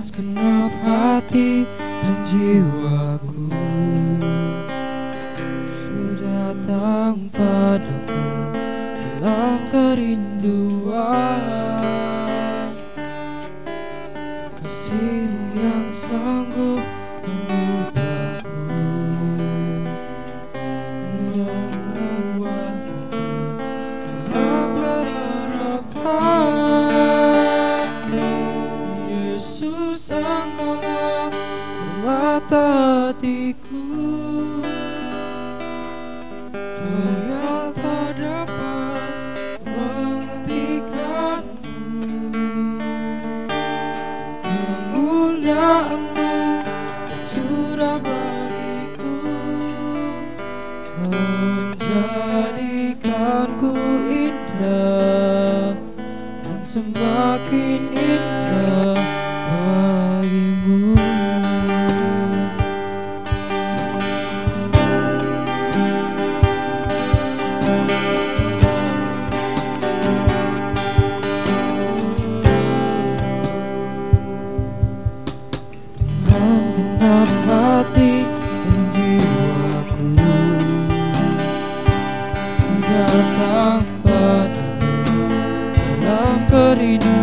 segenap hati dan jiwaku, ku datang padamu dalam kerinduan. Kasih-Mu yang sanggup mengubahku, membuatku dalam pengharapan. Yesus, Engkaulah permata hatiku, yang tak dapat menghentikanmu. Kemuliaan-Mu curah bagiku, menjadikanku indah dan semakin indah bagimu. Segenap hati dan jiwaku, datang padamu dalam kerinduan.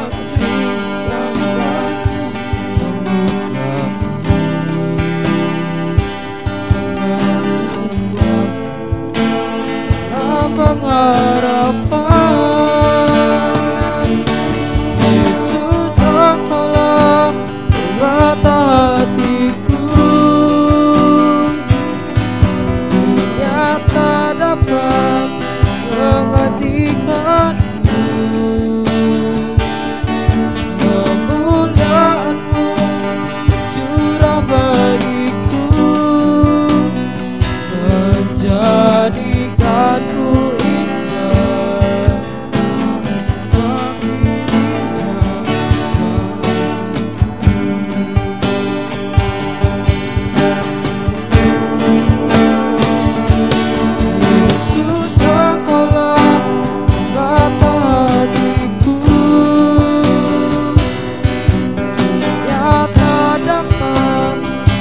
Kasih yang sanggup mengubahku, dalam pengharapan. Yesus, Engkaulah permata hatiku, dunia tak dapat menghentikanmu. Kemuliaan-Mu curah bagiku, menjadikanku indah, semakin indah. Yesus, Engkaulah permata hatiku, dunia tak dapat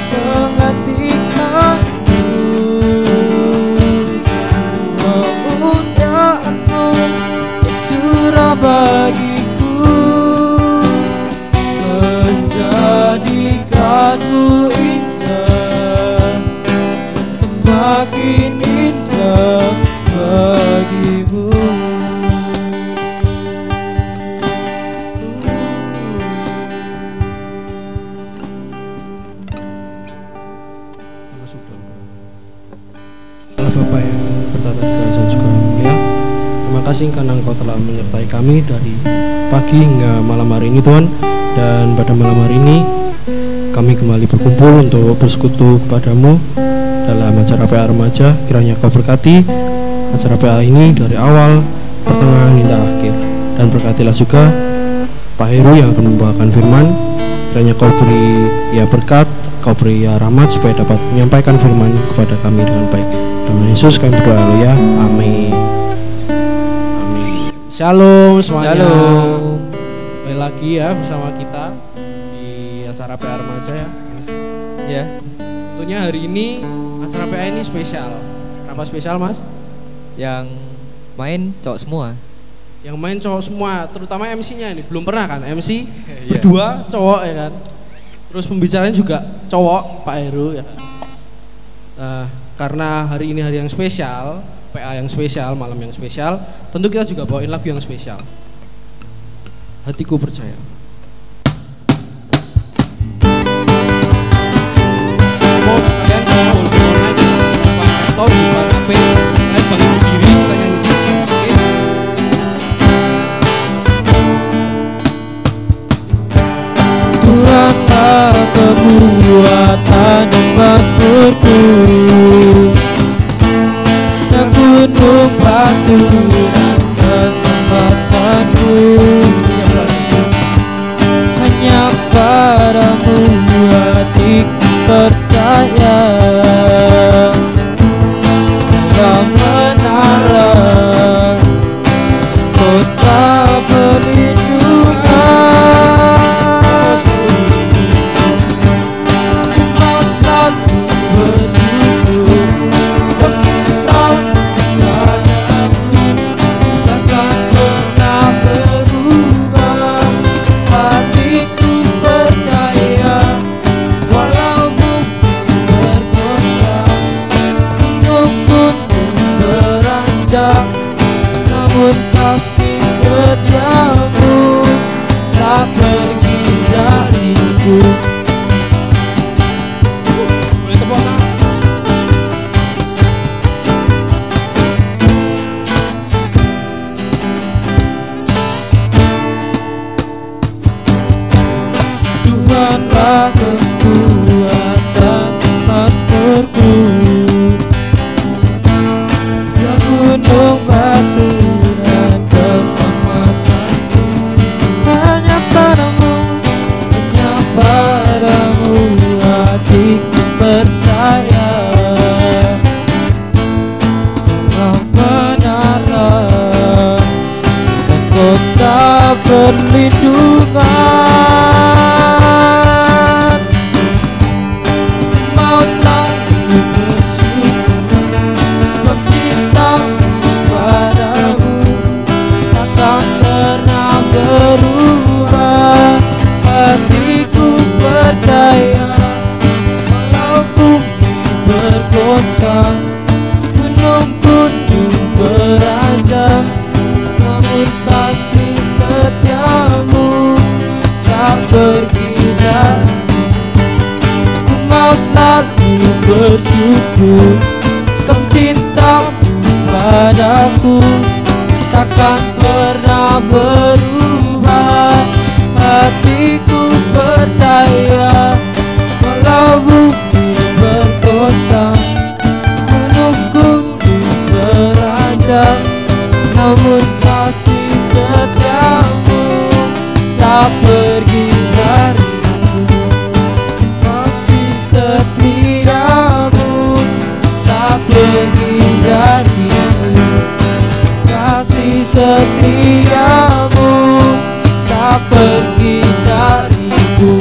menghentikanmu. Kemuliaan-Mu curah bagiku, menjadikanku indah, semakin indah bagimu. Allah Bapa yang bertata di kerajaan surga mulia, terima kasih karena Engkau telah menyertai kami dari pagi hingga malam hari ini Tuhan. Dan pada malam hari ini kami kembali berkumpul untuk bersekutu kepadamu dalam acara PA Remaja. Kiranya Kau berkati acara PA ini dari awal, pertengahan hingga akhir, dan berkatilah juga Pak Heru yang akan membawakan firman. Kiranya Kau beri ya berkat, Kau beri ya rahmat supaya dapat menyampaikan firman kepada kami dengan baik. Dalam Yesus kami berdoa, haleluya, amin. Amin. Shalom semuanya. Shalom. Kembali lagi ya bersama kita di acara PA Remaja ya. Ya, Tentunya hari ini acara PA ini spesial. Kenapa spesial, Mas? yang main cowok semua. Yang main cowok semua, terutama MC-nya ini belum pernah kan MC berdua cowok ya kan. Terus pembicaranya juga cowok, Pak Heru ya. Nah, karena hari ini hari yang spesial, PA yang spesial, malam yang spesial, tentu kita juga bawain lagu yang spesial. Hatiku percaya. Mau kalian kalau online atau di HP, kalian bangun sendiri, kita nyanyi sendiri. Oke? Tuhanlah kekuatan dan mazmurku, dan gunung batu dan kesempatanku. Hanya padamu hatiku percaya, dalam menara namun kasih setiamu tak pergi dariku. Boleh tepuk tangan. Tuhanlah kekuatan tempat-Ku, yang gunung batu dan keselamatanku. Hanya padamu hatiku percaya. Kau benaran dan kota perlindungan. Mau selalu bersyukur sebab cintamu padamu takkan pernah berubah. Hatiku percaya walau bumi bergoncang, gunung-gunung beranjak, namun kasih setiamu tak pergi dari. Ku mau selalu bersyukur sebab cintamu padaku takkan pernah berubah. Hatiku percaya walau bumi bergoncang, gunung-gunung beranjak, namun kasih setiamu tak pergi dariku. Kasih setiamu tak pergi dariku. Kasih setiamu tak pergi dariku.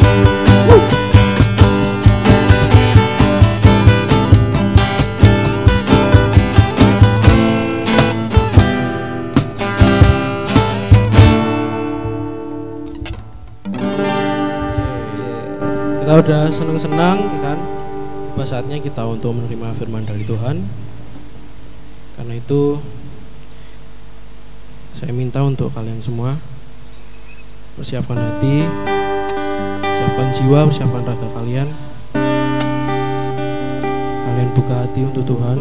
Kita udah senang-senang kan, tiba saatnya kita untuk menerima firman dari Tuhan. Karena itu saya minta untuk kalian semua persiapkan hati, persiapkan jiwa, persiapkan raga kalian. Kalian buka hati untuk Tuhan.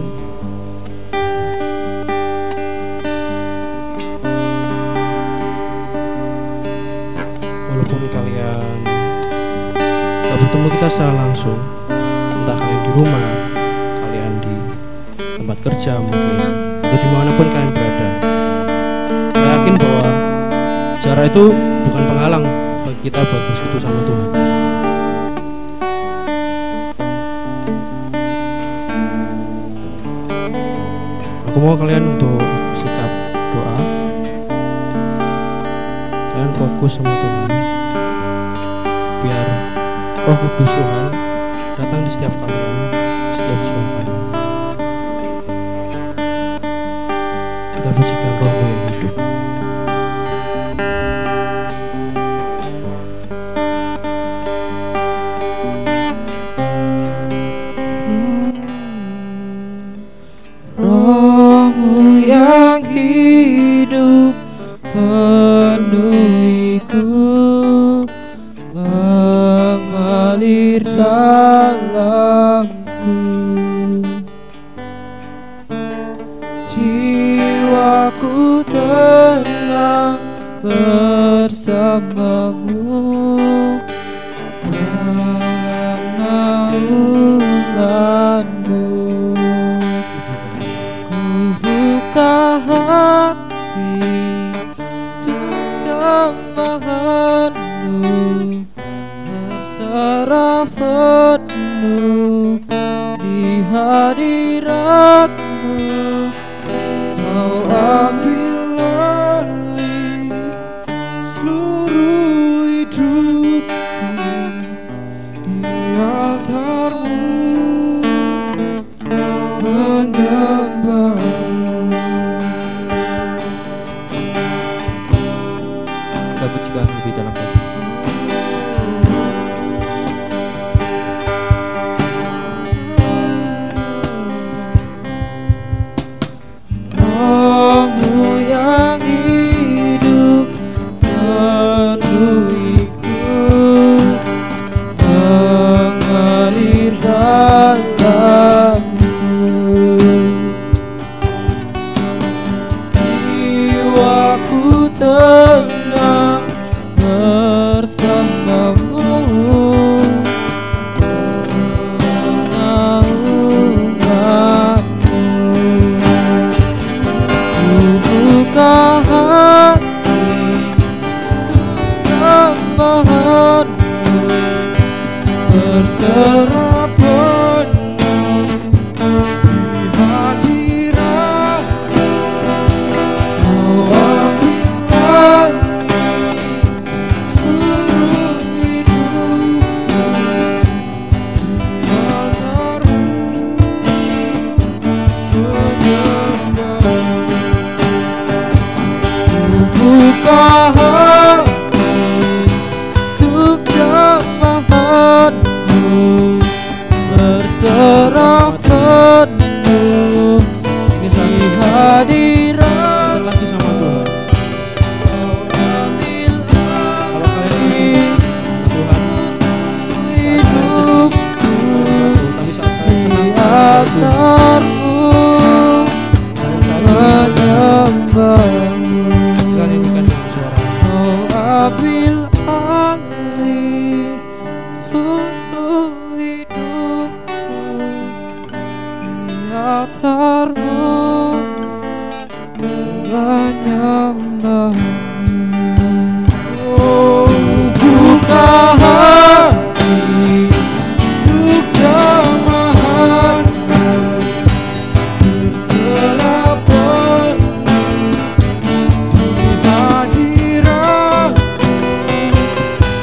Walaupun kalian gak bertemu kita secara langsung, entah kalian di rumah, kalian di tempat kerja mungkin, atau dimanapun kalian berada, saya yakin bahwa jarak itu bukan penghalang bagi kita buat bersekutu sama Tuhan. Aku mau kalian untuk sikap doa, kalian fokus sama Tuhan, biar Roh Kudus Tuhan datang di setiap kalian, di setiap jiwa kalian. Kita pujikan Roh-Mu yang hidup. Roh-Mu yang hidup penuhiku, mengalir dalamku. Jiwaku tenang bersamamu dalam naunganmu. Ku buka hati untuk jamahanmu, berserah penuh di hadiratmu. Kau ambil alih seluruh hidupku, di altarmu menyembahmu. Kita pujikan lebih dalam hati. Roh-Mu yang buka hati tambahanmu, berserah penuh di hadiratmu. Kau ambil alih seluruh hidupku, buka hati untuk jamahanmu, berserah penuh di hadirat. Lagi sama Tuhan. Kau ambil Kalau kalian alih Tuhan, hidupku tapi saat kalian senang, di altarmu menyembahmu. kalian nyanyikan dengan suara. Kau ambil alih seluruh hidupku di altarmu menyembahmu. Oh, buka hati untuk jamahanmu, berserah penuh di hadirat.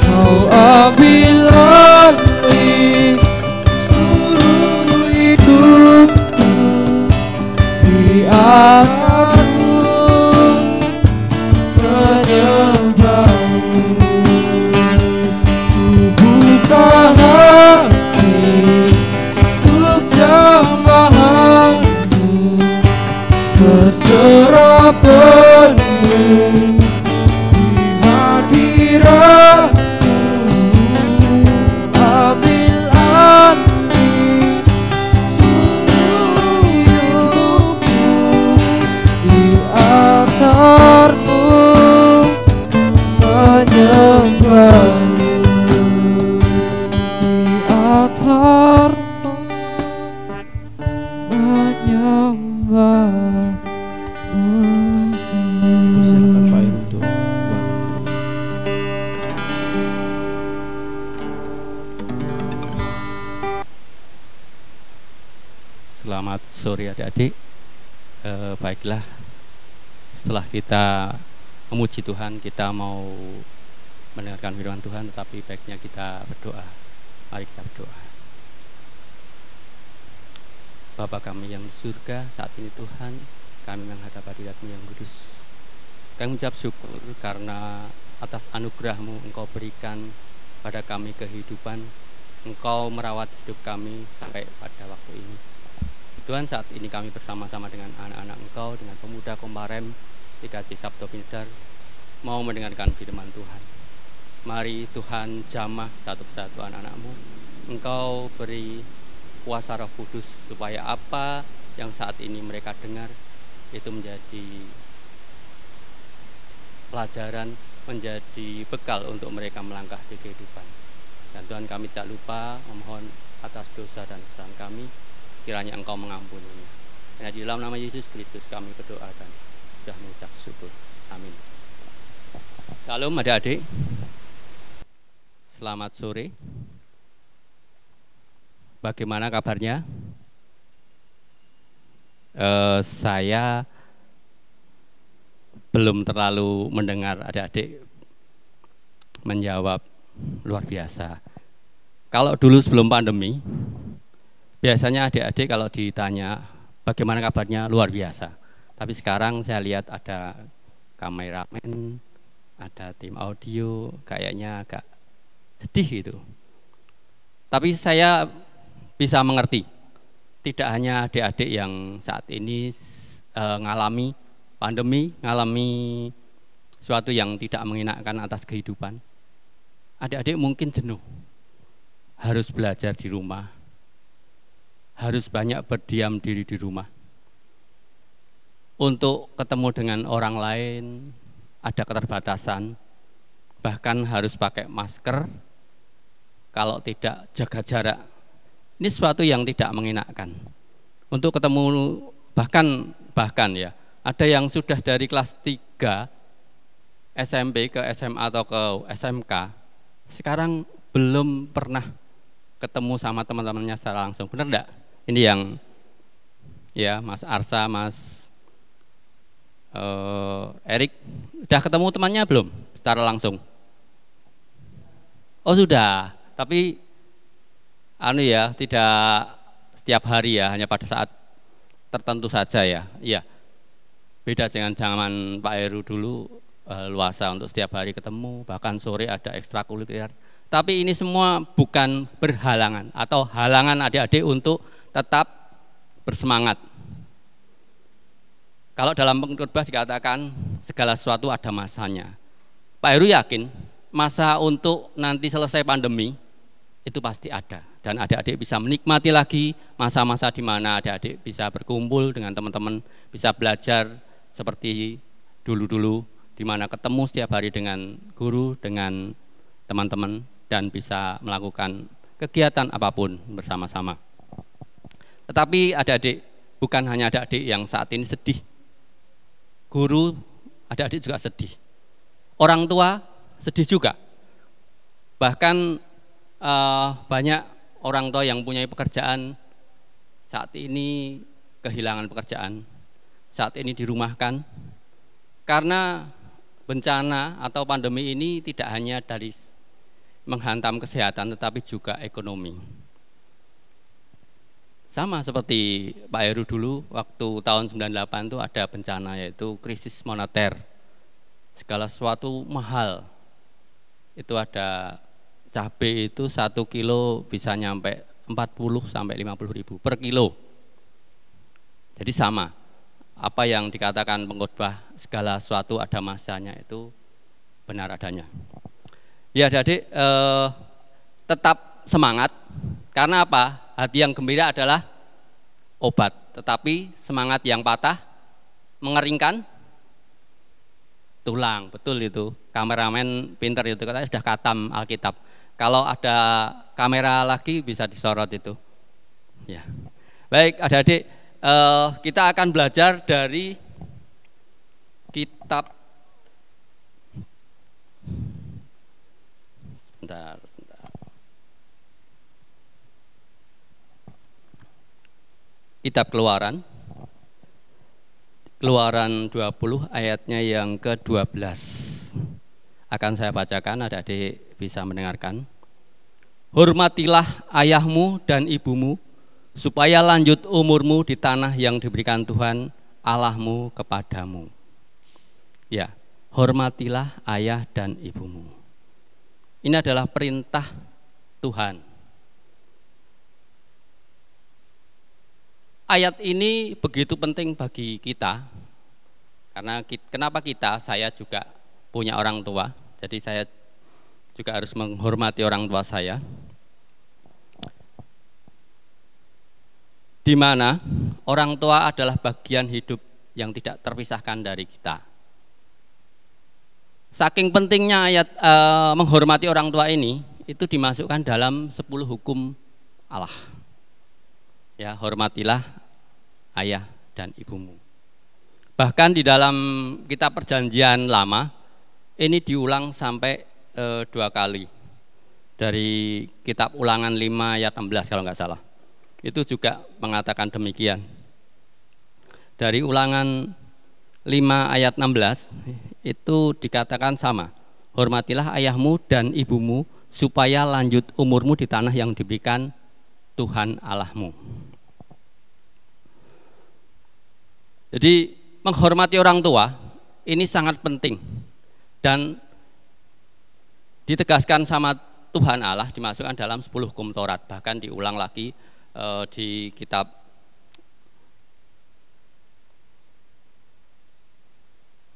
Kau ambil alih seluruh hidupku di altarmu menyembahmu. Ku buka hati untuk jamahanmu, berserah penuh di hadiratmu. Ambil alih seluruh hidupku di altarmu menyembahmu, di altarmu menyembahmu. Persilakan Pak Heru untuk bangun. Selamat sore adik-adik. Baiklah, setelah kita memuji Tuhan, kita mau mendengarkan firman Tuhan, tetapi baiknya kita berdoa. Mari kita berdoa. Bapa kami yang di surga, saat ini Tuhan, kami menghadap hadirat-Mu yang kudus. Kami mengucap syukur karena atas anugerah-Mu Engkau berikan pada kami kehidupan, Engkau merawat hidup kami sampai pada waktu ini. Tuhan, saat ini kami bersama-sama dengan anak-anak Engkau, dengan pemuda Komparem PKJ Sabto Pintar, mau mendengarkan firman Tuhan. Mari Tuhan jamah satu persatu anak-anak-Mu. Engkau beri kuasa Roh Kudus supaya apa yang saat ini mereka dengar itu menjadi pelajaran, menjadi bekal untuk mereka melangkah di kehidupan. Dan Tuhan, kami tak lupa memohon atas dosa dan kesalahan kami, kiranya Engkau mengampuninya. Dan di dalam nama Yesus Kristus kami berdoa dan sudah mengucap syukur. Amin. Salam adik-adik. Selamat sore. Bagaimana kabarnya? Saya belum terlalu mendengar adik-adik menjawab luar biasa. Kalau dulu sebelum pandemi, biasanya adik-adik kalau ditanya bagaimana kabarnya, luar biasa. Tapi sekarang saya lihat ada kameramen, ada tim audio, kayaknya agak sedih gitu. Tapi saya bisa mengerti, tidak hanya adik-adik yang saat ini ngalami pandemi, ngalami sesuatu yang tidak mengenakan atas kehidupan. Adik-adik mungkin jenuh, harus belajar di rumah, harus banyak berdiam diri di rumah. Untuk ketemu dengan orang lain ada keterbatasan, bahkan harus pakai masker, kalau tidak jaga jarak. Ini sesuatu yang tidak mengenakan. Untuk ketemu bahkan ya, Ada yang sudah dari kelas 3 SMP ke SMA atau ke SMK, sekarang belum pernah ketemu sama teman-temannya secara langsung. Benar enggak? Ini yang ya Mas Arsa, Mas Erik, udah ketemu temannya belum secara langsung? Oh sudah, tapi tidak setiap hari ya, hanya pada saat tertentu saja ya. Iya. Beda dengan zaman Pak Heru dulu, luasa untuk setiap hari ketemu, bahkan sore ada ekstrakurikuler. Tapi ini semua bukan berhalangan atau halangan adik-adik untuk tetap bersemangat. Kalau dalam pengkhotbah dikatakan segala sesuatu ada masanya. Pak Heru yakin masa untuk nanti selesai pandemi itu pasti ada. Dan adik-adik bisa menikmati lagi masa-masa di mana adik-adik bisa berkumpul dengan teman-teman, bisa belajar seperti dulu-dulu, di mana ketemu setiap hari dengan guru, dengan teman-teman, dan bisa melakukan kegiatan apapun bersama-sama. Tetapi adik-adik, bukan hanya adik-adik yang saat ini sedih, guru, adik-adik juga sedih. Orang tua sedih juga. Bahkan banyak orang tua yang punya pekerjaan saat ini kehilangan pekerjaan, saat ini dirumahkan karena bencana atau pandemi ini tidak hanya dari menghantam kesehatan tetapi juga ekonomi. Sama seperti Pak Heru dulu waktu tahun 98 itu ada bencana, yaitu krisis moneter. Segala sesuatu mahal. Itu ada cabai itu 1 kilo bisa nyampe 40 sampai 50 ribu per kilo. Jadi sama, apa yang dikatakan pengkhotbah segala sesuatu ada masanya itu benar adanya. Ya adik-adik, tetap semangat, karena apa? Hati yang gembira adalah obat, tetapi semangat yang patah mengeringkan tulang. Betul itu, kameramen pinter itu, katanya sudah khatam Alkitab. Kalau ada kamera lagi bisa disorot itu. Ya. Baik adik-adik, kita akan belajar dari kitab sebentar. Kitab Keluaran 20 ayatnya yang ke-12. Akan saya bacakan, adik-adik bisa mendengarkan. Hormatilah ayahmu dan ibumu, supaya lanjut umurmu di tanah yang diberikan Tuhan Allahmu kepadamu. Ya, hormatilah ayah dan ibumu. Ini adalah perintah Tuhan. Ayat ini begitu penting bagi kita, karena kenapa saya juga punya orang tua, jadi saya juga harus menghormati orang tua saya. Di mana orang tua adalah bagian hidup yang tidak terpisahkan dari kita. Saking pentingnya ayat menghormati orang tua ini, itu dimasukkan dalam 10 hukum Allah. Ya, hormatilah ayah dan ibumu. Bahkan di dalam kitab Perjanjian Lama ini diulang sampai 2 kali. Dari kitab Ulangan 5 ayat 16 kalau nggak salah. Itu juga mengatakan demikian. Dari Ulangan 5 ayat 16 itu dikatakan sama. Hormatilah ayahmu dan ibumu supaya lanjut umurmu di tanah yang diberikan Tuhan Allahmu. Jadi menghormati orang tua ini sangat penting dan ditegaskan sama Tuhan Allah, dimasukkan dalam 10 hukum Taurat, bahkan diulang lagi di kitab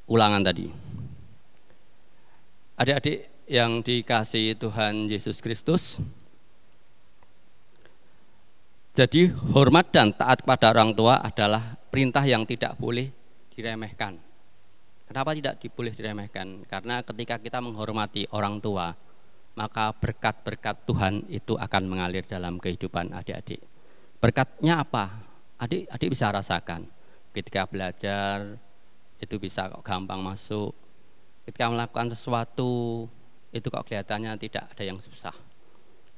Ulangan tadi. Adik-adik yang dikasihi Tuhan Yesus Kristus, jadi hormat dan taat kepada orang tua adalah perintah yang tidak boleh diremehkan. Kenapa tidak boleh diremehkan? Karena ketika kita menghormati orang tua, maka berkat-berkat Tuhan itu akan mengalir dalam kehidupan adik-adik. Berkatnya apa? Adik-adik bisa rasakan ketika belajar, itu bisa kok gampang masuk. Ketika melakukan sesuatu itu kok kelihatannya tidak ada yang susah.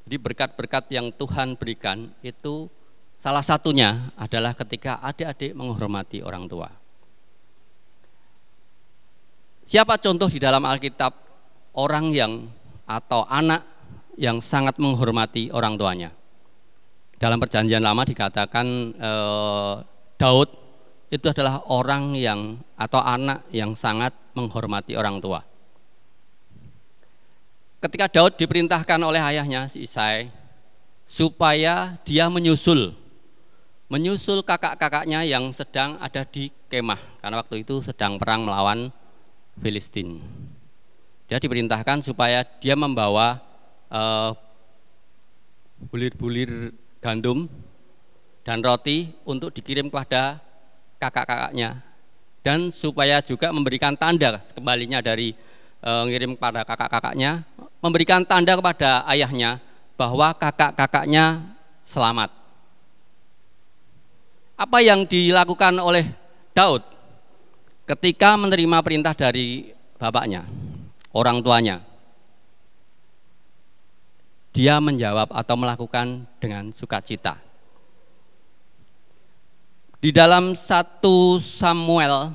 Jadi berkat-berkat yang Tuhan berikan itu salah satunya adalah ketika adik-adik menghormati orang tua. Siapa contoh di dalam Alkitab orang yang atau anak yang sangat menghormati orang tuanya? Dalam Perjanjian Lama dikatakan Daud itu adalah orang yang atau anak yang sangat menghormati orang tua. Ketika Daud diperintahkan oleh ayahnya si Isai supaya dia menyusul kakak-kakaknya yang sedang ada di kemah, karena waktu itu sedang perang melawan Filistin. Dia diperintahkan supaya dia membawa bulir-bulir gandum dan roti untuk dikirim kepada kakak-kakaknya, dan supaya juga memberikan tanda kembalinya dari ngirim kepada kakak-kakaknya, memberikan tanda kepada ayahnya bahwa kakak-kakaknya selamat. Apa yang dilakukan oleh Daud ketika menerima perintah dari bapaknya, orang tuanya? Dia menjawab atau melakukan dengan sukacita. Di dalam 1 Samuel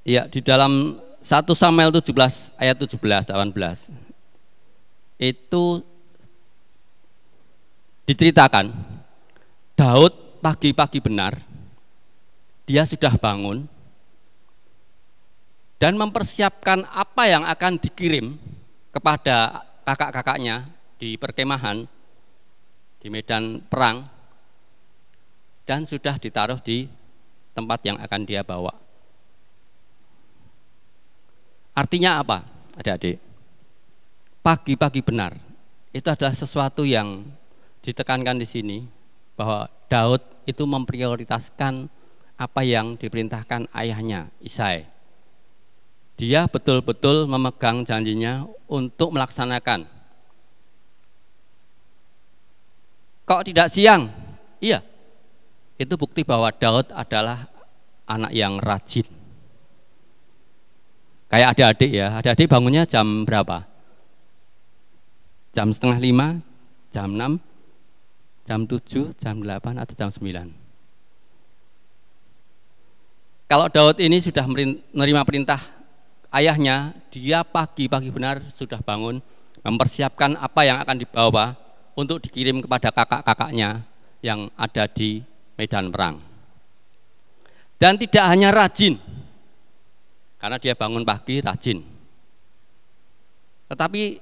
di dalam 1 Samuel 17 ayat 17-18 itu diceritakan Daud pagi-pagi benar dia sudah bangun dan mempersiapkan apa yang akan dikirim kepada kakak-kakaknya di perkemahan, di medan perang, dan sudah ditaruh di tempat yang akan dia bawa. Artinya apa, adik-adik? Pagi-pagi benar, itu adalah sesuatu yang ditekankan di sini, bahwa Daud itu memprioritaskan apa yang diperintahkan ayahnya, Isai. Dia betul-betul memegang janjinya untuk melaksanakan. Kok tidak siang? Iya, itu bukti bahwa Daud adalah anak yang rajin. Kayak adik-adik ya, adik-adik bangunnya jam berapa? Jam 4:30, jam 6, jam 7, jam 8, atau jam 9? Kalau Daud ini sudah menerima perintah ayahnya, dia pagi-pagi benar sudah bangun, mempersiapkan apa yang akan dibawa untuk dikirim kepada kakak-kakaknya yang ada di medan perang. Dan tidak hanya rajin, karena dia bangun pagi rajin, tetapi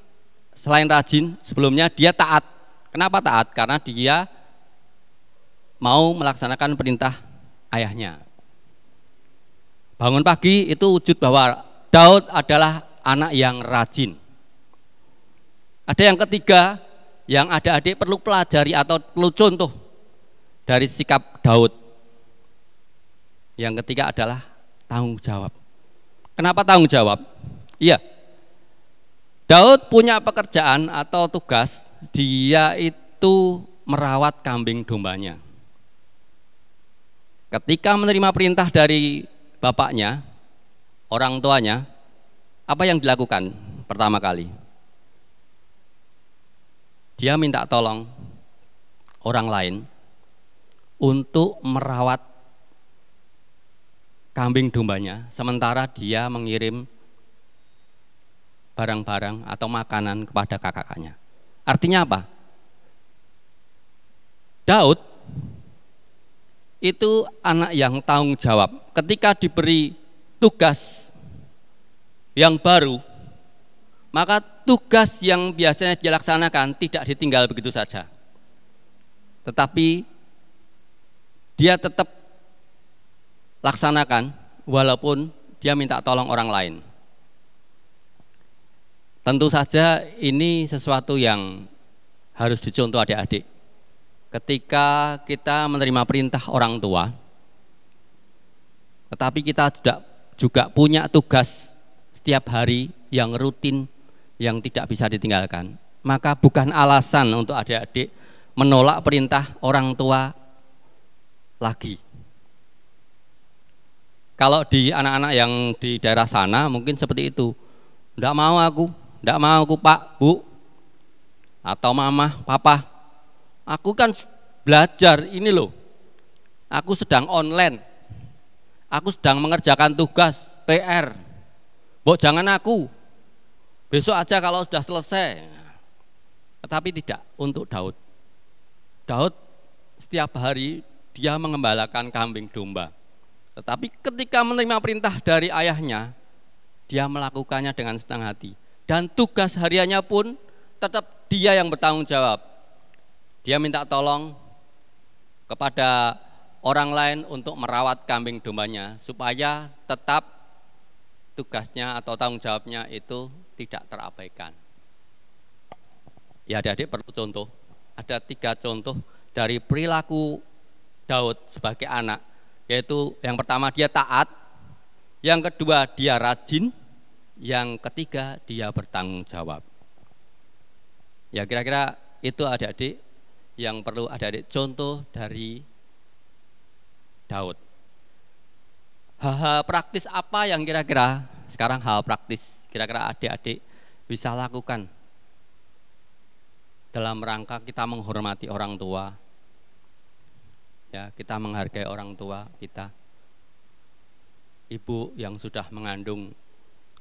selain rajin, sebelumnya dia taat. Kenapa taat? Karena dia mau melaksanakan perintah ayahnya. Bangun pagi itu wujud bahwa Daud adalah anak yang rajin. Ada yang ketiga yang adik-adik perlu pelajari atau perlu contoh dari sikap Daud. Yang ketiga adalah tanggung jawab. Kenapa tanggung jawab? Iya, Daud punya pekerjaan atau tugas, dia itu merawat kambing dombanya. Ketika menerima perintah dari bapaknya, orang tuanya, apa yang dilakukan pertama kali? Dia minta tolong orang lain untuk merawat kambing dombanya, sementara dia mengirim barang-barang atau makanan kepada kakak-kakaknya. Artinya apa? Daud itu anak yang tanggung jawab. Ketika diberi tugas yang baru, maka tugas yang biasanya dia laksanakan tidak ditinggal begitu saja, tetapi dia tetap laksanakan walaupun dia minta tolong orang lain. Tentu saja ini sesuatu yang harus dicontoh adik-adik. Ketika kita menerima perintah orang tua, tetapi kita juga punya tugas setiap hari yang rutin, yang tidak bisa ditinggalkan. maka bukan alasan untuk adik-adik menolak perintah orang tua lagi. Kalau di anak-anak yang di daerah sana mungkin seperti itu. Enggak mau aku Pak, Bu, atau Mama, Papa. Aku kan belajar ini loh. Aku sedang online. Aku sedang mengerjakan tugas PR. Mbok jangan aku. Besok aja kalau sudah selesai. Tetapi tidak untuk Daud. Daud setiap hari dia mengembalakan kambing domba. Tetapi ketika menerima perintah dari ayahnya, dia melakukannya dengan senang hati. Dan tugas hariannya pun tetap dia yang bertanggung jawab. Dia minta tolong kepada orang lain untuk merawat kambing dombanya supaya tetap tugasnya atau tanggung jawabnya itu tidak terabaikan. Ya adik-adik perlu contoh. Ada 3 contoh dari perilaku Daud sebagai anak, yaitu yang pertama dia taat, yang kedua dia rajin, yang ketiga dia bertanggung jawab. Ya kira-kira itu adik-adik yang perlu adik-adik contoh dari Daud. Hal-hal praktis apa yang kira-kira sekarang hal praktis kira-kira adik-adik bisa lakukan dalam rangka kita menghormati orang tua, ya kita menghargai orang tua kita. Ibu yang sudah mengandung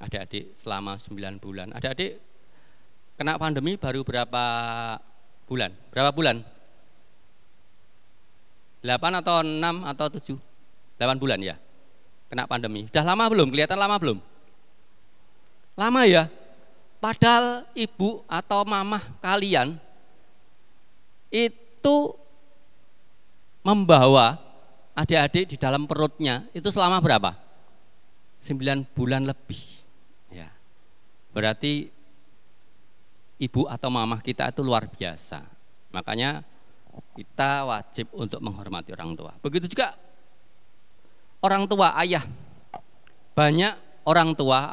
adik-adik selama 9 bulan. Adik-adik kena pandemi baru berapa bulan? Berapa bulan? 8 atau 6 atau 7? 8 bulan ya? Kena pandemi. Sudah lama belum? Kelihatan lama belum? Lama ya? Padahal ibu atau mamah kalian itu membawa adik-adik di dalam perutnya itu selama berapa? 9 bulan lebih. Ya. Berarti ibu atau mamah kita itu luar biasa. Makanya kita wajib untuk menghormati orang tua. Begitu juga orang tua, ayah. Banyak orang tua,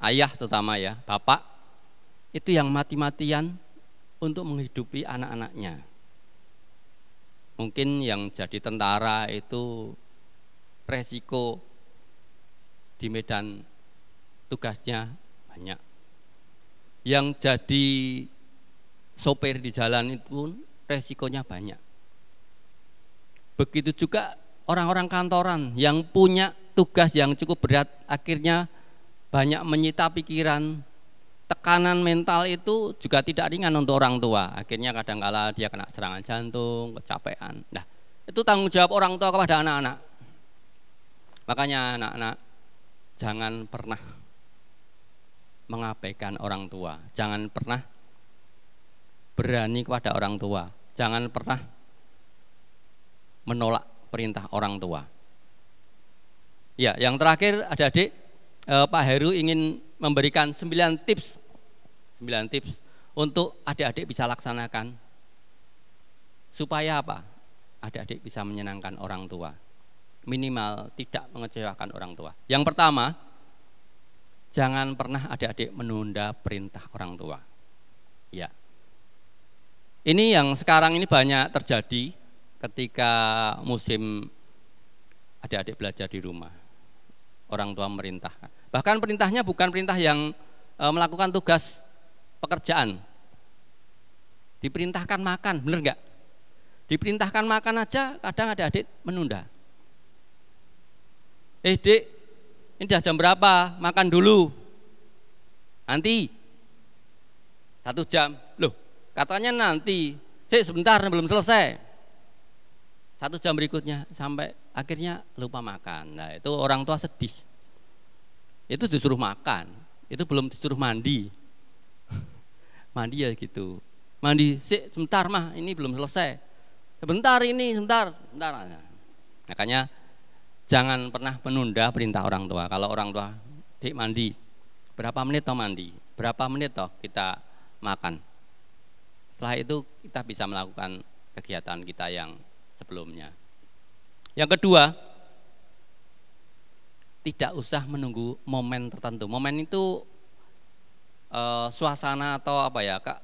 ayah terutama ya, bapak, itu yang mati-matian untuk menghidupi anak-anaknya. Mungkin yang jadi tentara itu resiko di medan tugasnya banyak. Yang jadi sopir di jalan itu pun resikonya banyak. Begitu juga orang-orang kantoran yang punya tugas yang cukup berat, akhirnya banyak menyita pikiran. Tekanan mental itu juga tidak ringan untuk orang tua. Akhirnya kadang-kala dia kena serangan jantung, kecapean. Nah, itu tanggung jawab orang tua kepada anak-anak. Makanya anak-anak jangan pernah mengabaikan orang tua. Jangan pernah berani kepada orang tua. Jangan pernah menolak perintah orang tua. Ya, yang terakhir adik-adik, Pak Heru ingin memberikan 9 tips untuk adik-adik bisa laksanakan supaya apa? Adik-adik bisa menyenangkan orang tua, minimal tidak mengecewakan orang tua. Yang pertama, jangan pernah adik-adik menunda perintah orang tua. Ya, ini yang sekarang ini banyak terjadi ketika musim adik-adik belajar di rumah. Orang tua merintahkan. Bahkan perintahnya bukan perintah yang melakukan tugas pekerjaan. Diperintahkan makan, bener nggak? Diperintahkan makan aja kadang adik-adik menunda. Dek, ini udah jam berapa? Makan dulu. Nanti 1 jam. Loh, katanya nanti. Sebentar belum selesai. 1 jam berikutnya sampai akhirnya lupa makan. Nah, itu orang tua sedih. Itu disuruh makan, itu belum disuruh mandi. Mandi ya gitu. Mandi, sebentar mah, ini belum selesai. Sebentar. Makanya jangan pernah menunda perintah orang tua. Kalau orang tua, Dek mandi, berapa menit toh mandi? Berapa menit toh kita makan? Setelah itu kita bisa melakukan kegiatan kita yang sebelumnya. Yang kedua, tidak usah menunggu momen tertentu. Momen itu suasana atau apa ya, Kak,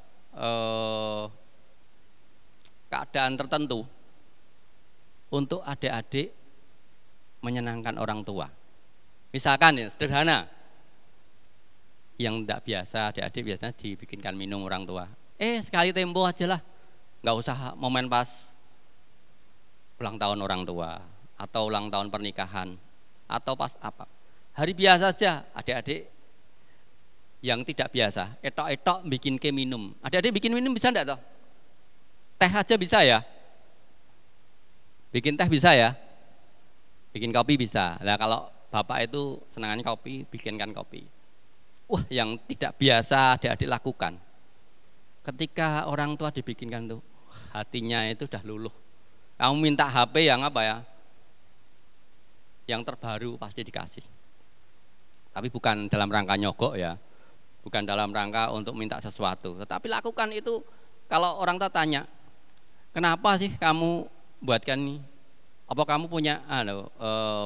keadaan tertentu untuk adik-adik menyenangkan orang tua. Misalkan ya, sederhana, yang tidak biasa adik-adik biasanya dibikinkan minum orang tua. Sekali tempo aja lah, nggak usah momen pas ulang tahun orang tua atau ulang tahun pernikahan atau pas apa. Hari biasa saja adik-adik yang tidak biasa, etok-etok bikin ke minum. Adik-adik bikin minum bisa enggak toh? Teh aja bisa ya? Bikin teh bisa ya? Bikin kopi bisa. Nah kalau bapak itu senangannya kopi, bikinkan kopi. Wah, yang tidak biasa adik-adik lakukan. Ketika orang tua dibikinkan tuh, hatinya itu udah luluh. Kamu minta HP yang apa ya? Yang terbaru pasti dikasih. Tapi bukan dalam rangka nyogok ya. Bukan dalam rangka untuk minta sesuatu. Tetapi lakukan itu, kalau orang tua tanya, kenapa sih kamu buatkan ini? Apa kamu punya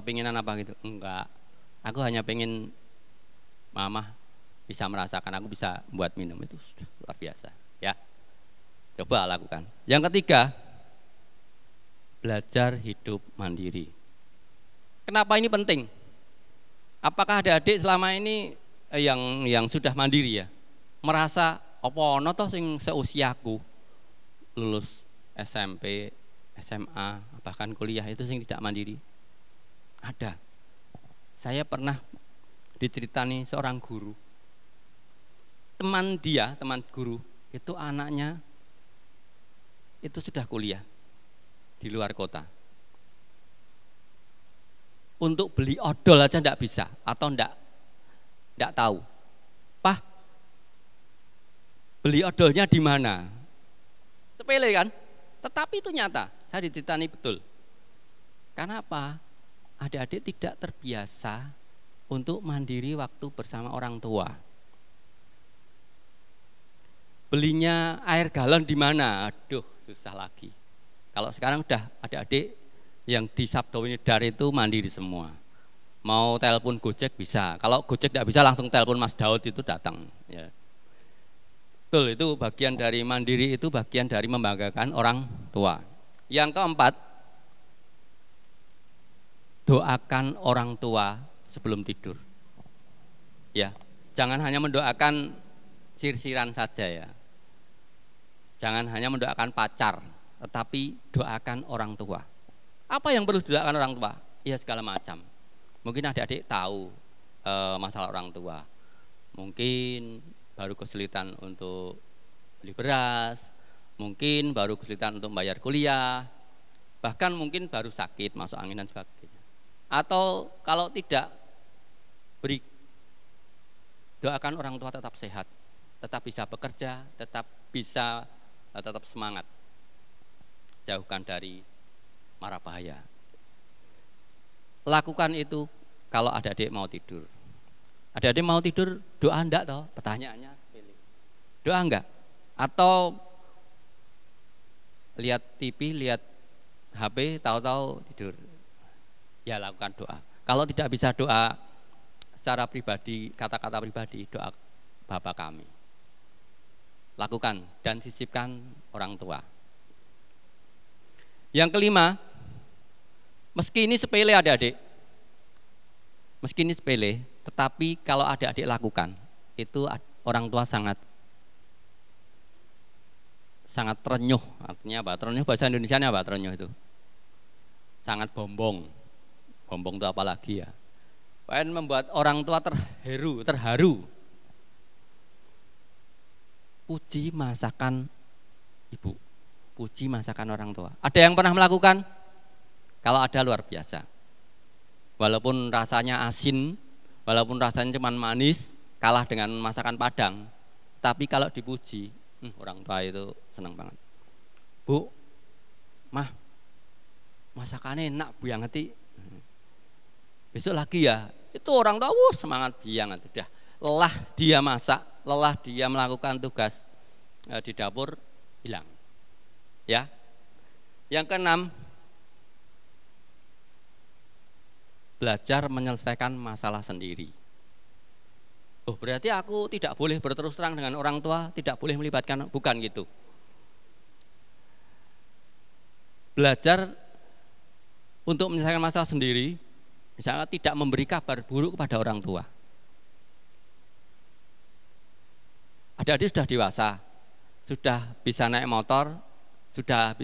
pengenan apa gitu? Enggak, aku hanya pengen mama bisa merasakan, aku bisa buat minum, itu sudah luar biasa ya. Coba lakukan. Yang ketiga, belajar hidup mandiri. Kenapa ini penting? Apakah adik-adik selama ini yang sudah mandiri ya, merasa apa ono toh sing seusiaku lulus SMP, SMA, bahkan kuliah itu sing tidak mandiri? Ada. Saya pernah diceritani seorang guru. Teman guru itu anaknya itu sudah kuliah di luar kota. Untuk beli odol aja enggak bisa atau enggak tahu. Pak, beli odolnya di mana? Sepele kan? Tetapi itu nyata. Saya diceritani betul. Karena apa? Adik-adik tidak terbiasa untuk mandiri waktu bersama orang tua. Belinya air galon di mana? Aduh, susah lagi. Kalau sekarang udah adik-adik yang di Sabdo Winedar itu mandiri semua. Mau telepon Gojek bisa. Kalau Gojek tidak bisa, langsung telepon Mas Daud itu datang. Ya. Betul, itu bagian dari mandiri, itu bagian dari membanggakan orang tua. Yang keempat, doakan orang tua sebelum tidur. Ya, jangan hanya mendoakan sir-siran saja ya. Jangan hanya mendoakan pacar, tetapi doakan orang tua. Apa yang perlu didoakan orang tua? Ya segala macam. Mungkin adik-adik tahu masalah orang tua. Mungkin baru kesulitan untuk beli beras, mungkin baru kesulitan untuk bayar kuliah, bahkan mungkin baru sakit, masuk angin dan sebagainya. Atau kalau tidak, doakan orang tua tetap sehat, tetap bisa bekerja, tetap semangat, jauhkan dari mara bahaya. Lakukan itu kalau adik-adik mau tidur. Adik-adik mau tidur, doa enggak toh? Pertanyaannya pilih. Doa enggak? Atau lihat TV, lihat HP, tahu-tahu tidur. Ya lakukan doa. Kalau tidak bisa doa secara pribadi, kata-kata pribadi, doa Bapa kami. Lakukan dan sisipkan orang tua. Yang kelima, meski ini sepele adik-adik, meski ini sepele, tetapi kalau adik-adik lakukan, itu orang tua sangat terenyuh. Artinya apa? Terenyuh bahasa Indonesianya apa? Terenyuh itu sangat bombong. Bombong itu apa lagi ya? Bahkan membuat orang tua terharu. Puji masakan ibu, puji masakan orang tua. Ada yang pernah melakukan? Kalau ada luar biasa. Walaupun rasanya asin, walaupun rasanya cuma manis, kalah dengan masakan Padang, tapi kalau dipuji, orang tua itu senang banget. Bu, mah, masakannya enak Bu yang ngerti. Besok lagi ya. Itu orang tua semangat banget. Udah lelah dia masak, lelah dia melakukan tugas di dapur, hilang. Ya. Yang keenam, belajar menyelesaikan masalah sendiri. Oh, berarti aku tidak boleh berterus terang dengan orang tua, tidak boleh melibatkan, bukan gitu. Belajar untuk menyelesaikan masalah sendiri, misalnya tidak memberi kabar buruk kepada orang tua. Adik-adik sudah dewasa, sudah bisa naik motor, sudah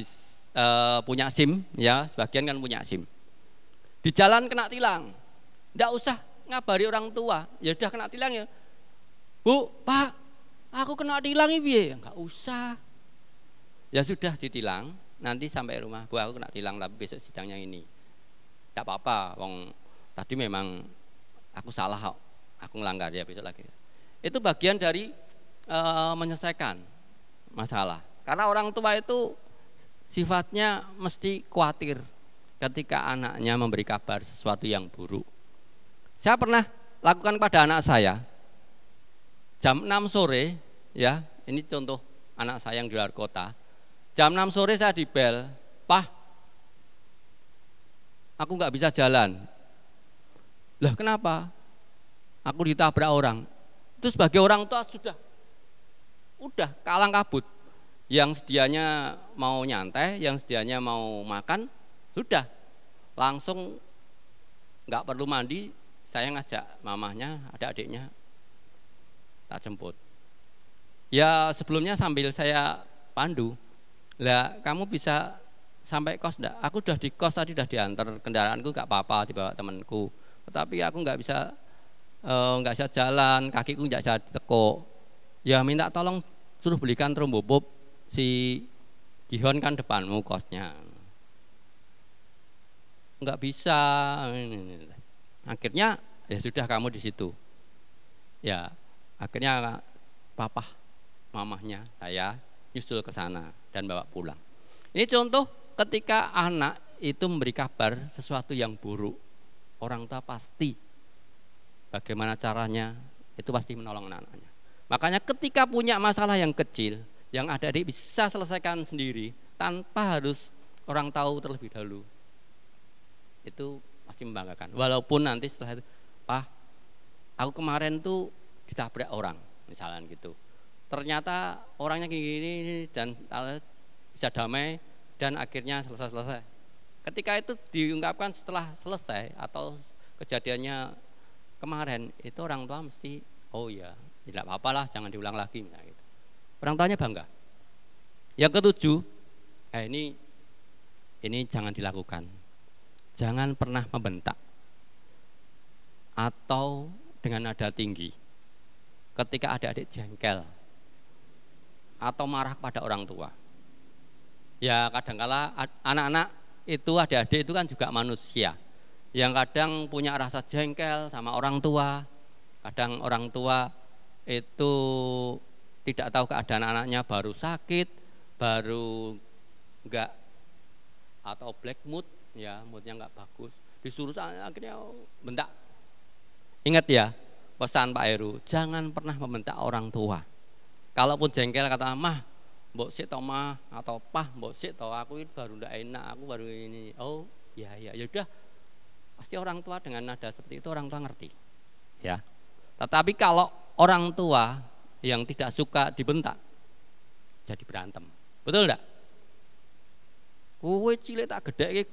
punya SIM, ya sebagian kan punya SIM. Di jalan kena tilang, tidak usah ngabari orang tua, ya sudah kena tilang ya. Bu, Pak, aku kena tilang ini, ya enggak usah. Ya sudah ditilang, nanti sampai rumah, Bu aku kena tilang tapi besok sidangnya ini. Tidak apa-apa, wong tadi memang aku salah, aku ngelanggar ya besok lagi. Itu bagian dari menyelesaikan masalah. Karena orang tua itu sifatnya mesti khawatir ketika anaknya memberi kabar sesuatu yang buruk. Saya pernah lakukan pada anak saya, jam 6 sore, ya ini contoh anak saya yang di luar kota, jam 6 sore saya dibel, Pak, aku nggak bisa jalan. Lah kenapa? Aku ditabrak orang. Itu sebagai orang tua udah kalang kabut. Yang sedianya mau nyantai, yang sedianya mau makan, sudah langsung nggak perlu mandi, saya ngajak mamahnya, ada adiknya, tak jemput. Ya sebelumnya sambil saya pandu, lah kamu bisa sampai kos enggak? Aku udah di kos tadi, udah diantar kendaraanku, nggak apa-apa dibawa temanku. Tetapi aku nggak bisa jalan, kakiku nggak bisa ditekuk. Ya minta tolong suruh belikan trombopop, si Gihon kan depanmu kosnya. Nggak bisa. Akhirnya ya sudah kamu di situ. Ya akhirnya papa, mamahnya saya nyusul ke sana dan bawa pulang. Ini contoh ketika anak itu memberi kabar sesuatu yang buruk, orang tua pasti bagaimana caranya itu pasti menolong anak-anaknya. Makanya ketika punya masalah yang kecil, yang adik-adik bisa selesaikan sendiri tanpa harus orang tahu terlebih dahulu, itu pasti membanggakan. Walaupun nanti setelah itu, Pak, aku kemarin tuh ditabrak orang, misalnya gitu. Ternyata orangnya gini dan bisa damai dan akhirnya selesai. Ketika itu diungkapkan setelah selesai atau kejadiannya kemarin, itu orang tua mesti, oh ya, tidak apa-apa lah, jangan diulang lagi misalnya gitu. Orang tuanya bangga. Yang ketujuh, ini jangan dilakukan. Jangan pernah membentak atau dengan nada tinggi ketika adik-adik jengkel atau marah kepada orang tua. Ya kadangkala anak-anak itu, adik-adik itu kan juga manusia yang kadang punya rasa jengkel sama orang tua. Kadang orang tua itu tidak tahu keadaan anaknya, baru sakit, baru enggak, atau black mood, ya moodnya enggak bagus, disuruh akhirnya bentak. Ingat ya pesan Pak Heru, jangan pernah membentak orang tua. Kalaupun jengkel kata mah, mbok sik to mah, atau pah mbok sik to, aku ini baru ndak enak, aku baru ini. Oh ya udah, pasti orang tua dengan nada seperti itu orang tua ngerti, ya. Tetapi kalau orang tua yang tidak suka dibentak, jadi berantem, betul enggak? Kowe cilik tak gedhe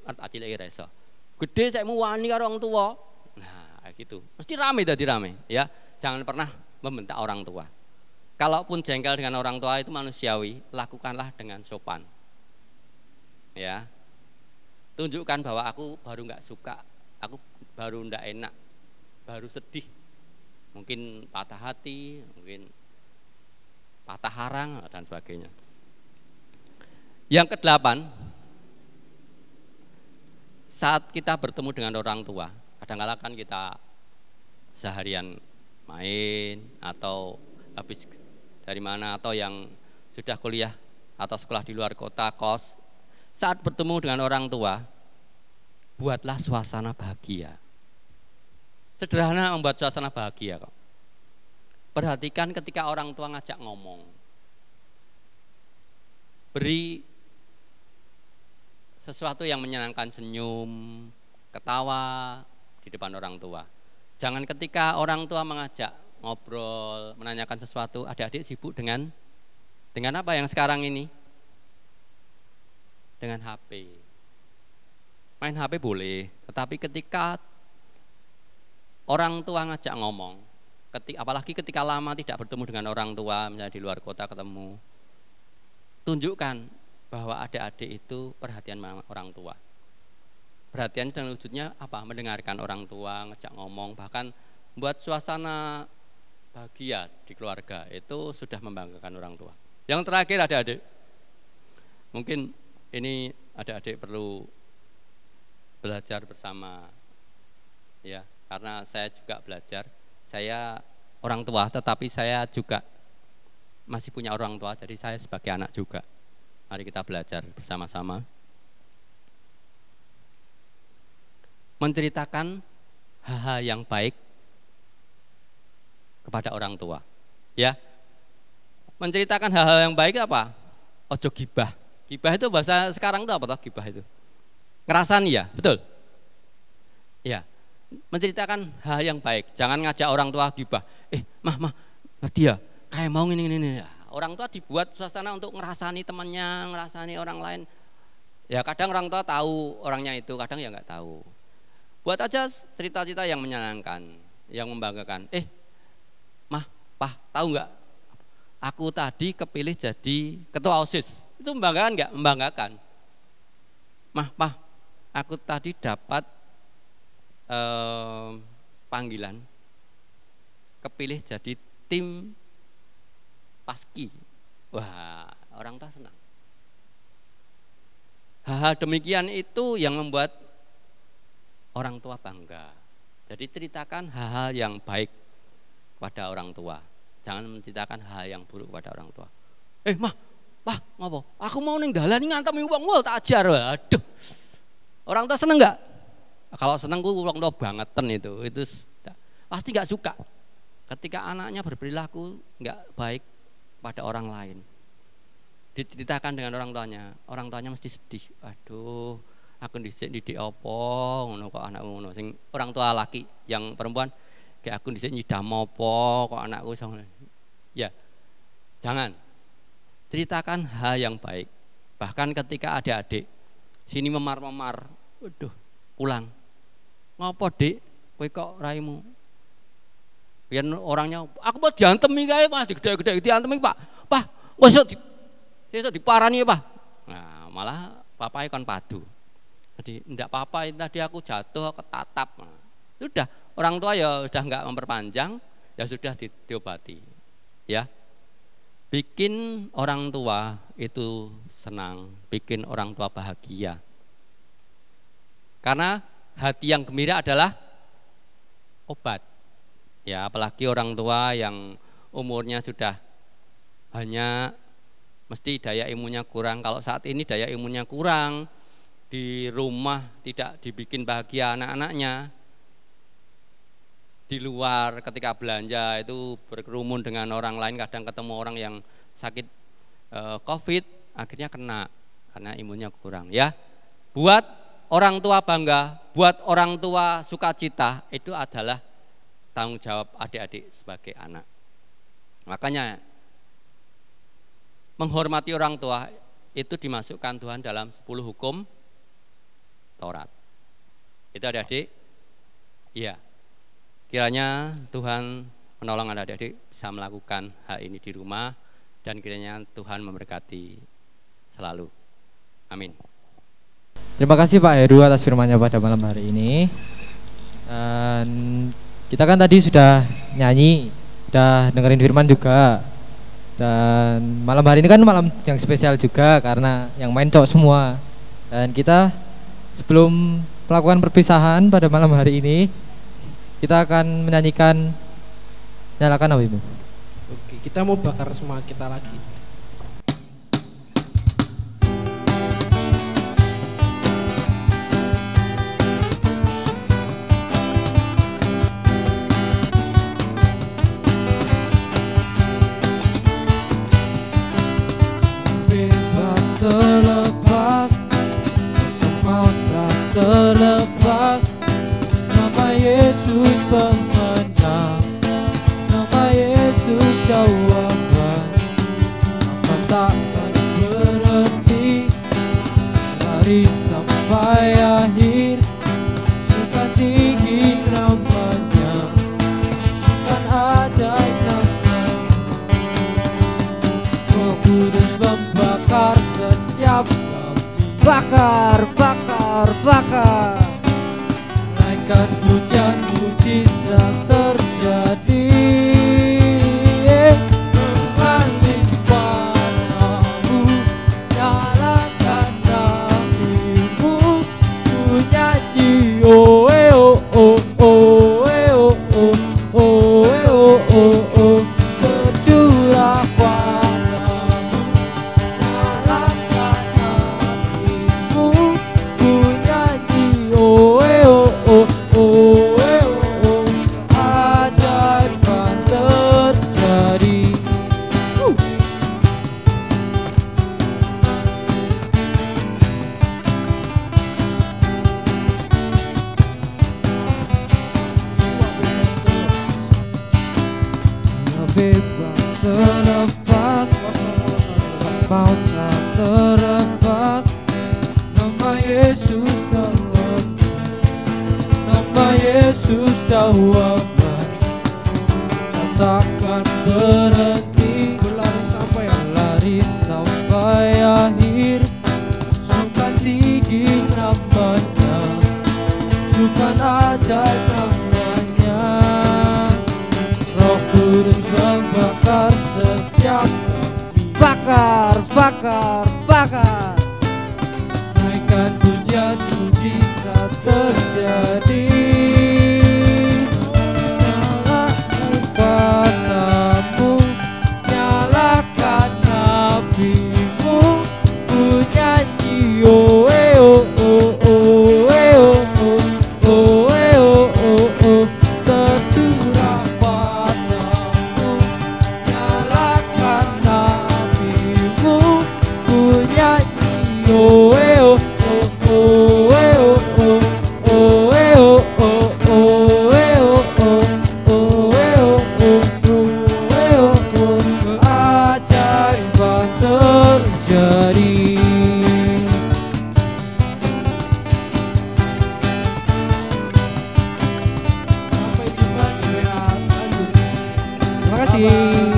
tak cilik reso. Gede saya mau wani karo orang tua. Nah, gitu. Mesti rame tadi rame, ya. Jangan pernah membentak orang tua. Kalaupun jengkel dengan orang tua itu manusiawi, lakukanlah dengan sopan. Ya. Tunjukkan bahwa aku baru enggak suka, aku baru enggak enak, baru sedih. Mungkin patah hati, mungkin patah harang dan sebagainya. Yang ke-8, saat kita bertemu dengan orang tua, kadang-kadang kan kita seharian main atau habis dari mana, atau yang sudah kuliah atau sekolah di luar kota, kos. Saat bertemu dengan orang tua, buatlah suasana bahagia. Sederhana membuat suasana bahagia kok. Perhatikan ketika orang tua ngajak ngomong. Beri sesuatu yang menyenangkan, senyum, ketawa di depan orang tua. Jangan ketika orang tua mengajak ngobrol, menanyakan sesuatu, adik-adik sibuk dengan apa yang sekarang ini? Dengan HP. Main HP boleh, tetapi ketika orang tua ngajak ngomong, apalagi ketika lama tidak bertemu dengan orang tua, misalnya di luar kota ketemu, tunjukkan bahwa adik-adik itu perhatian orang tua. Perhatian dan wujudnya apa? Mendengarkan orang tua, ngajak ngomong, bahkan buat suasana bahagia di keluarga, itu sudah membanggakan orang tua. Yang terakhir adik-adik, mungkin ini adik-adik perlu belajar bersama, ya, karena saya juga belajar. Saya orang tua, tetapi saya juga masih punya orang tua, jadi saya sebagai anak juga. Mari kita belajar bersama-sama. Menceritakan hal-hal yang baik kepada orang tua, ya. Menceritakan hal-hal yang baik apa? Ojo gibah. Gibah itu bahasa sekarang itu apa toh? Gibah itu ngerasani, ya, betul? Ya, menceritakan hal yang baik. Jangan ngajak orang tua gibah. Mah, dia kayak mau ini. Orang tua dibuat suasana untuk ngerasani temannya, ngerasani orang lain. Ya kadang orang tua tahu orangnya itu, kadang ya nggak tahu. Buat aja cerita-cerita yang menyenangkan, yang membanggakan. Mah, Pah, tahu nggak? Aku tadi kepilih jadi ketua OSIS. Itu membanggakan nggak? Membanggakan. Mah, Pah, aku tadi dapat panggilan kepilih jadi tim paski. Wah, orang tua senang. Hal-hal demikian itu yang membuat orang tua bangga. Jadi ceritakan hal-hal yang baik pada orang tua. Jangan menceritakan hal yang buruk pada orang tua. Mah, Pah, ngopo? Aku mau ning dalan ngantem wong, tak ajar. Aduh. Orang tua seneng nggak? Kalau seneng gue orang tua bangetan itu pasti nggak suka. Ketika anaknya berperilaku nggak baik pada orang lain, diceritakan dengan orang tuanya mesti sedih. Aduh, aku didik opo ngono kok anakku ngono. Sing orang tua laki, yang perempuan kayak aku dhisik nyidam opo kok anakku iso. Ya. Jangan. Ceritakan hal yang baik. Bahkan ketika adik-adik sini memar-memar, waduh, pulang. Ngopo, Dik? Kowe kok raimu? Biar orangnya, aku mau diantemi kae, Pak, digede-gede diantemi, Pak. Pak, wis iso diparani, Pak. Nah, malah papai kon padu. Jadi enggak apa-apa, tadi aku jatuh ketatap. Nah, sudah, orang tua ya sudah enggak memperpanjang, ya sudah diobati. Ya. Bikin orang tua itu senang, bikin orang tua bahagia. Karena hati yang gembira adalah obat. Ya, apalagi orang tua yang umurnya sudah banyak, mesti daya imunnya kurang. Kalau saat ini daya imunnya kurang, di rumah tidak dibikin bahagia anak-anaknya, di luar ketika belanja itu berkerumun dengan orang lain, kadang ketemu orang yang sakit COVID, akhirnya kena karena imunnya kurang. Ya, buat orang tua bangga, buat orang tua sukacita, itu adalah tanggung jawab adik-adik sebagai anak. Makanya menghormati orang tua itu dimasukkan Tuhan dalam 10 hukum Taurat. Itu adik-adik. Iya. Kiranya Tuhan menolong adik-adik bisa melakukan hal ini di rumah, dan kiranya Tuhan memberkati selalu. Amin. Terima kasih Pak Heru atas firman-Nya pada malam hari ini. Dan kita kan tadi sudah nyanyi, sudah dengerin firman juga. Dan malam hari ini kan malam yang spesial juga karena yang main cowok semua. Dan kita sebelum melakukan perpisahan pada malam hari ini, kita akan menyanyikan Nyalakan Apimu. Oke, kita mau bakar semua kita lagi. Bebas terlepas, semua telah terlepas, nama Yesus lari sampai akhir, sukan tinggi namanya, sukan ajaib namanya. Roh Kudus membakar setiap kami, bakar, bakar, bakar. Naikkan hujan mujizat terjadi, melimpahmu, nyalakan apimu, ku nyanyi oh oh oh oh oh oh oh oh oh oh, tercurah padamu, nyalakan apimu, ku nyanyi oh oh oh oh oh, ajaib kan terjadi. Bebas terlepas, maut tak terlepas, nama Yesus tolong, nama Yesus jawaban, takkan berhenti berlari sampai akhir, sukan tinggi namanya, sukan ajaib namanya. Roh Kudus membakar setiap kami, bakar, bakar, bakar. Naikkan hujan mujizat terjadi, nyalakan kuasamu, nyalakan apimu, ku nyanyi oh oh oh oh oh oh oh oh oh, tercurah padamu, nyalakan apimu, ku nyanyi oh oh oh oh oh oh oh oh oh, keajaiban terjadi. Sampai jumpa di WA selanjutnya. Terima kasih.